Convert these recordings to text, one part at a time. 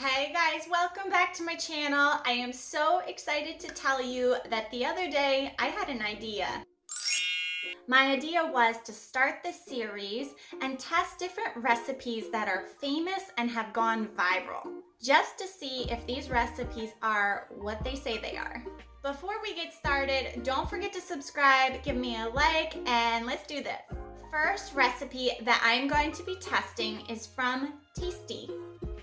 Hey guys, welcome back to my channel. I am so excited to tell you that the other day I had an idea. My idea was to start this series and test different recipes that are famous and have gone viral, just to see if these recipes are what they say they are. Before we get started, don't forget to subscribe, give me a like, and let's do this. First recipe that I'm going to be testing is from Tasty.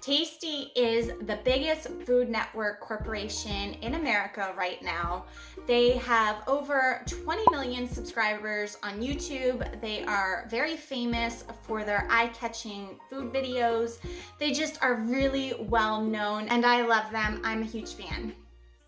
Tasty is the biggest Food Network corporation in America right now. They have over 20 million subscribers on YouTube. They are very famous for their eye-catching food videos. They just are really well known and I love them. I'm a huge fan.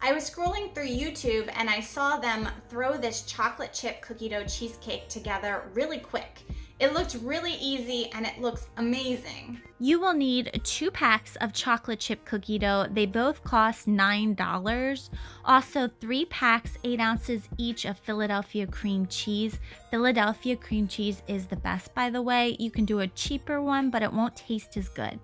I was scrolling through YouTube and I saw them throw this chocolate chip cookie dough cheesecake together really quick. It looked really easy and it looks amazing. You will need 2 packs of chocolate chip cookie dough. They both cost $9. Also 3 packs, 8 ounces each of Philadelphia cream cheese. Philadelphia cream cheese is the best, by the way. You can do a cheaper one, but it won't taste as good.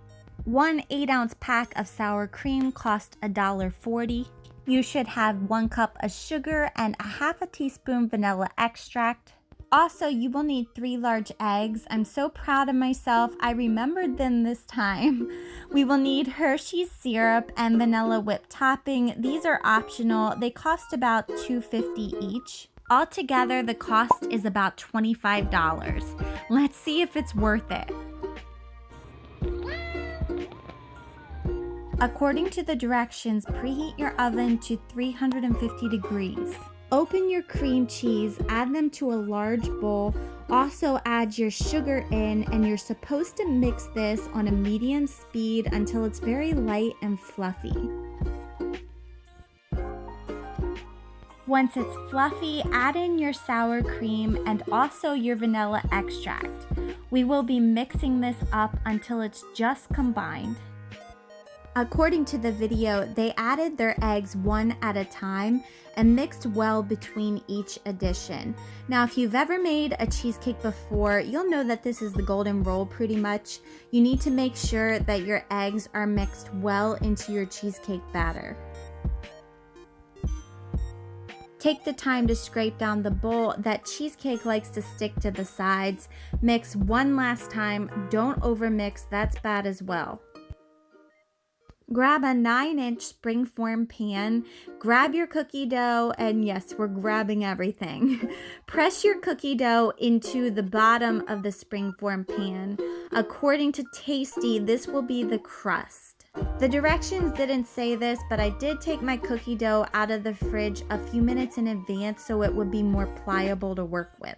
1 8-ounce pack of sour cream costs $1.40. You should have 1 cup of sugar and a half a teaspoon vanilla extract. Also, you will need 3 large eggs. I'm so proud of myself. I remembered them this time. We will need Hershey's syrup and vanilla whipped topping. These are optional. They cost about $2.50 each. Altogether, the cost is about $25. Let's see if it's worth it. According to the directions, preheat your oven to 350 degrees. Open your cream cheese, add them to a large bowl. Also add your sugar in, and you're supposed to mix this on a medium speed until it's very light and fluffy. Once it's fluffy, add in your sour cream and also your vanilla extract. We will be mixing this up until it's just combined. According to the video, they added their eggs one at a time and mixed well between each addition. Now, if you've ever made a cheesecake before, you'll know that this is the golden rule pretty much. You need to make sure that your eggs are mixed well into your cheesecake batter. Take the time to scrape down the bowl. That cheesecake likes to stick to the sides. Mix one last time. Don't overmix, that's bad as well. Grab a 9-inch springform pan, grab your cookie dough, and yes, we're grabbing everything. Press your cookie dough into the bottom of the springform pan. According to Tasty, this will be the crust. The directions didn't say this, but I did take my cookie dough out of the fridge a few minutes in advance so it would be more pliable to work with.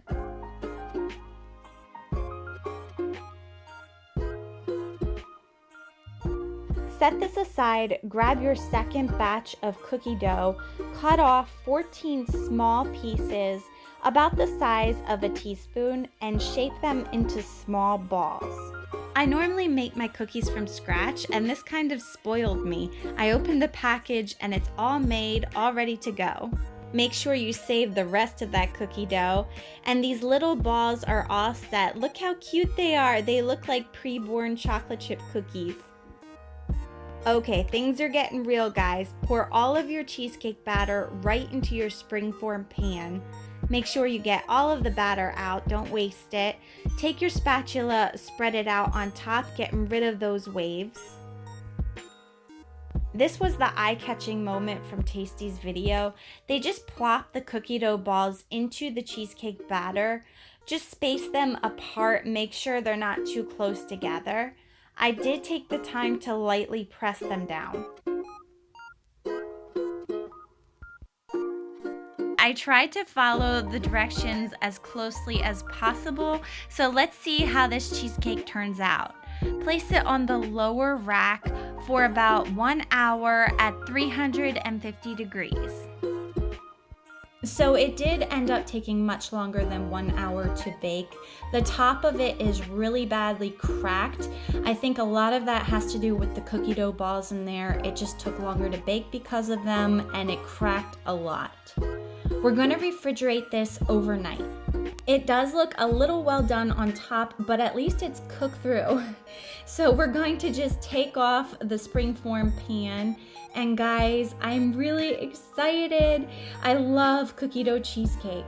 Set this aside, grab your second batch of cookie dough, cut off 14 small pieces about the size of a teaspoon and shape them into small balls. I normally make my cookies from scratch and this kind of spoiled me. I opened the package and it's all made, all ready to go. Make sure you save the rest of that cookie dough. And these little balls are all set. Look how cute they are. They look like pre-born chocolate chip cookies. Okay, things are getting real, guys. Pour all of your cheesecake batter right into your springform pan. Make sure you get all of the batter out, don't waste it. Take your spatula, spread it out on top, getting rid of those waves. This was the eye-catching moment from Tasty's video. They just plop the cookie dough balls into the cheesecake batter. Just space them apart, make sure they're not too close together. I did take the time to lightly press them down. I tried to follow the directions as closely as possible, so let's see how this cheesecake turns out. Place it on the lower rack for about 1 hour at 350 degrees. So it did end up taking much longer than 1 hour to bake. The top of it is really badly cracked. I think a lot of that has to do with the cookie dough balls in there. It just took longer to bake because of them and it cracked a lot. We're going to refrigerate this overnight. It does look a little well done on top, but at least it's cooked through. So we're going to just take off the springform pan. And guys, I'm really excited. I love cookie dough cheesecake.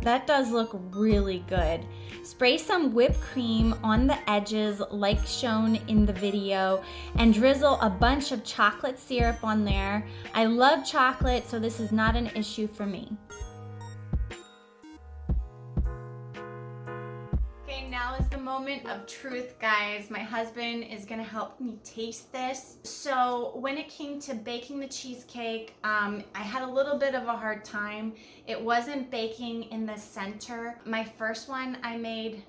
That does look really good. Spray some whipped cream on the edges like shown in the video and drizzle a bunch of chocolate syrup on there. I love chocolate, so this is not an issue for me. Okay, now is the moment of truth, guys. My husband is gonna help me taste this. So when it came to baking the cheesecake, I had a little bit of a hard time. It wasn't baking in the center. My first one I made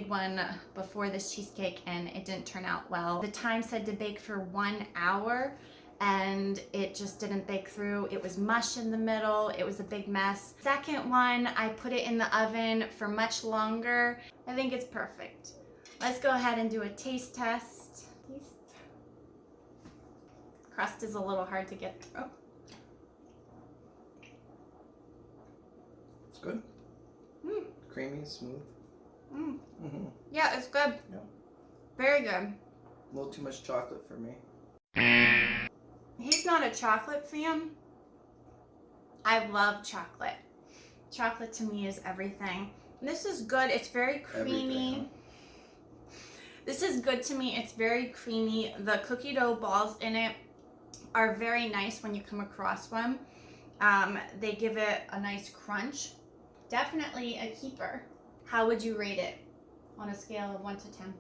one before this cheesecake and it didn't turn out well. The time said to bake for 1 hour and it just didn't bake through. It was mush in the middle. It was a big mess. Second one, I put it in the oven for much longer. I think it's perfect. Let's go ahead and do a taste test. Crust is a little hard to get through. It's good. Creamy, smooth. Yeah, it's good. Yeah. Very good. A little too much chocolate for me. He's not a chocolate fan. I love chocolate. Chocolate to me is everything. This is good. It's very creamy. Everything. This is good to me. It's very creamy. The cookie dough balls in it are very nice when you come across one. They give it a nice crunch. Definitely a keeper. How would you rate it on a scale of 1 to 10?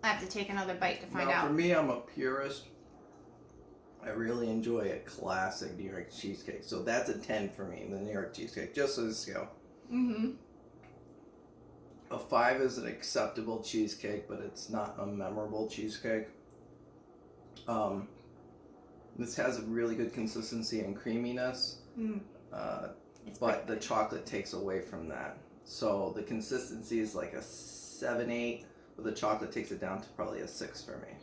I have to take another bite to find out. For me, I'm a purist. I really enjoy a classic New York cheesecake. So that's a 10 for me, the New York cheesecake, just as a scale. A 5 is an acceptable cheesecake, but it's not a memorable cheesecake. This has a really good consistency and creaminess, but the chocolate takes away from that. So the consistency is like a 7-8, but the chocolate takes it down to probably a 6 for me.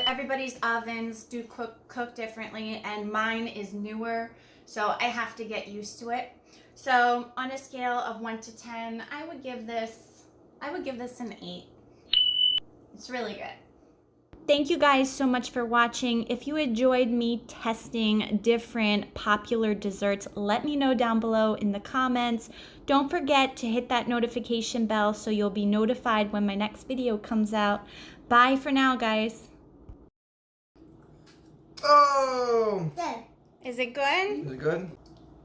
Everybody's ovens do cook differently, and mine is newer, so I have to get used to it. So on a scale of 1 to 10, I would give this an 8. It's really good. Thank you guys so much for watching. If you enjoyed me testing different popular desserts, let me know down below in the comments. Don't forget to hit that notification bell so you'll be notified when my next video comes out. Bye for now, guys. Oh! Is it good? Is it good?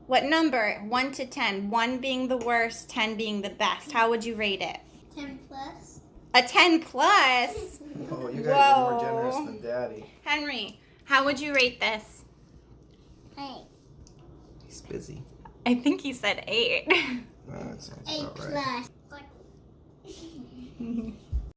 What number? 1 to 10. 1 being the worst, 10 being the best. How would you rate it? 10 plus. A 10 plus? Oh, you guys are more generous than Daddy. Henry, how would you rate this? 8. He's busy. I think he said 8. That sounds 8 about right. plus.